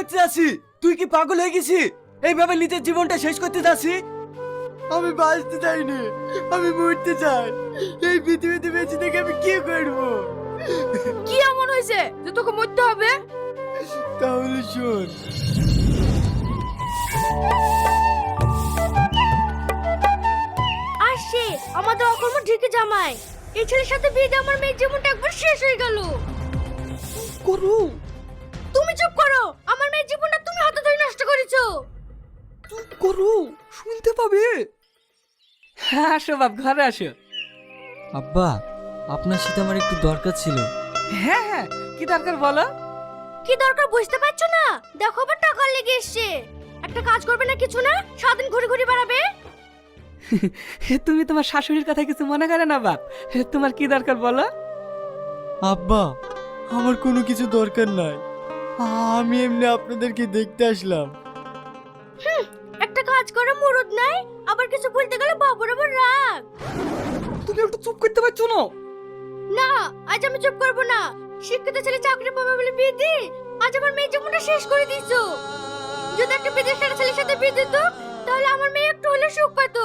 করতে যাচ্ছি? তুই কি পাগল হয়ে গেছি? এইভাবে নিজের জীবনটা শেষ করতে যাচ্ছি? আমি বাঁচতে চাইনি, আমি মরতে চাই। এই পৃথিবীতে বেঁচে থেকে আমি কি করব? কি এমন হয়েছে যে তোকে মরতে হবে? তাহলে শোন। আসছে আমাদের অকর্ম ঢেকে জামাই। এই ছেলের সাথে বিয়ে দিয়ে আমার মেয়ের জীবনটা একবার শেষ হয়ে গেল। করু, তুমি চুপ করো, আমার মেয়ের জীবনটা তুমি হাতে ধরে নষ্ট করেছো। চুপ করু, শুনতে পাবে। হ্যাঁ আসো বাপ, ঘরে আসো। আব্বা, আপনার সাথে আমার একটু দরকার ছিল। হ্যাঁ হ্যাঁ, কি দরকার বলো? কি দরকার বুঝতে পারছো না? দেখো আবার টাকা লেগে এসছে। একটা কাজ করবে না, কিছু না, সারাদিন ঘুরে ঘুরে বেড়াবে। তুমি তোমার শাশুড়ির কথা কিছু মনে করে না বাপ। তোমার কি দরকার বলো? আব্বা, আমার কোনো কিছু দরকার নাই। আমি এমনি আপনাদেরকে দেখতে আসলাম। একটা কাজ করে মুরুদ নাই, আবার কিছু বলতে গেলে বাবুর আবার রাগ। তুমি একটু চুপ করতে পারছো না? না, আজ আমি চুপ করবো না। শিক্ষিত ছেলে চাকরি পাবে বলে বিয়ে দি, আজ আমার মেয়ের জীবনটা শেষ করে দিয়েছো। যদি একটা বিদেশ কাটা ছেলের সাথে বিয়ে দিত, তাহলে আমার মেয়ে একটু হলে সুখ পেত।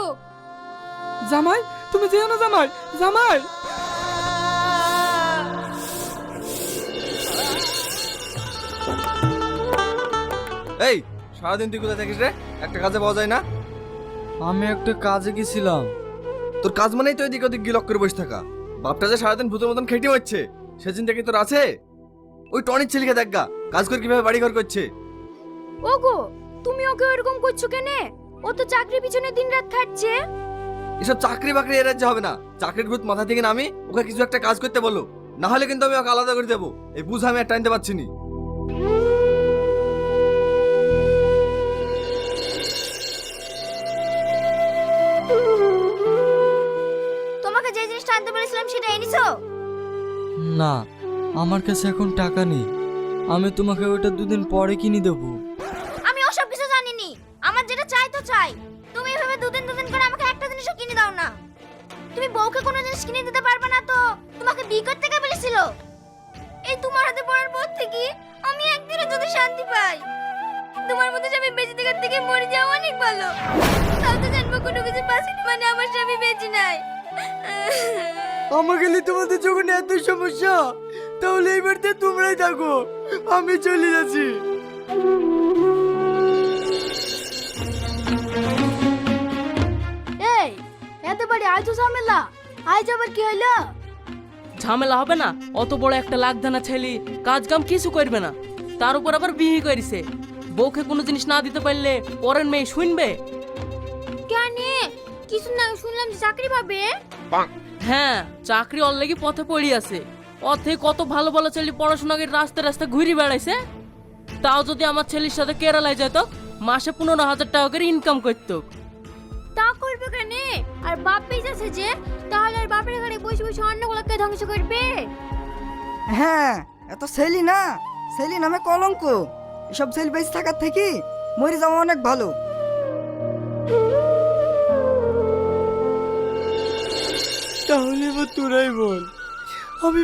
জামাই, তুমি যেও না জামাই, জামাই। এই সারাদিন তুই কোথায় থাকিস রে? একটা কাজে পাওয়া যায় না? আমি একটা কাজে গেছিলাম। তোর কাজ মানেই তো এদিক ওদিক গিলক করে বসে থাকা। বাপটা যে সারাদিন ভূতের মতন খেটে হচ্ছে, সে চিন্তা কি তোর আছে? ওই টনির ছেলেকে দেখ গা, কাজ করে কিভাবে বাড়ি ঘর করছে। ওগো, তুমি ওকে এরকম করছো কেন? ও তো চাকরি পিছনে দিনরাত খাটছে। এসব চাকরি বাকরি এর রাজ্যে হবে না। চাকরির ভূত মাথা থেকে নামি ওকে কিছু একটা কাজ করতে বলো, না হলে কিন্তু আমি ওকে আলাদা করে দেবো। এই বুঝ আমি আর টানতে পারছি না। তোমাকে যে জিনিসটা আনতে বলেছিলাম সেটা এনেছো? না, আমার কাছে এখন টাকা নেই। আমি তোমাকে ওটা দুদিন পরে কিনে দেবো। আমি ওসব কিছু জানিনি। আমার যেটা চাই তো চাই। তুমি এভাবে দুদিন দুদিন করে আমাকে একটা জিনিসও কিনে দাও না। তুমি বউকে কোনো জিনিস কিনে দিতে পারবে না তো তোমাকে বিয়ে করতে কে বলেছিল? এই তোমার হাতে পড়ার পর থেকে আমি একদিনও যদি শান্তি পাই। তোমার মতো স্বামী বেঁচে থাকার থেকে মরে যাওয়া অনেক ভালো। তাও তো জানবো কোনো কিছু পাসিনি মানে আমার স্বামী বেঁচে নাই। আমাকে নিয়ে তোমাদের যখন এত সমস্যা, তাহলে এই বাড়িতে তোমরাই থাকো, আমি চলে যাচ্ছি। এই এত বাড়ি আইতো ঝামেলা, আজ আবার কি হলো? ঝামেলা হবে না? অত বড় একটা লাখদানা ছেলে কাজ কাম কিছু করবে না, তার উপর আবার বিয়ে করেছে। বউকে কোনো জিনিস না দিতে পারলে পরের মেয়ে শুনবে? কেন? কিছু না শুনলাম যে চাকরি পাবে। হ্যাঁ, চাকরি অলরেডি পথে পড়ে আছে। পথে কত ভালো ভালো ছেলে পড়াশোনা করে রাস্তা রাস্তা ঘুরে বেড়াইছে। তাও যদি আমার ছেলের সাথে কেরালায় যেত, মাসে 15,000 টাকা করে ইনকাম করতো। তা করবে কেন? আর বাপ বেঁচে আছে যে, তাহলে আর বাপের ঘরে বসে বসে অন্যগুলোকে ধ্বংস করবে। হ্যাঁ, এত সেলি না, সেলি নামে কলঙ্ক। এসব সেল বেঁচে থাকার থেকে মরে যাওয়া অনেক ভালো। তাহলে এবার তোরাই বল, আমি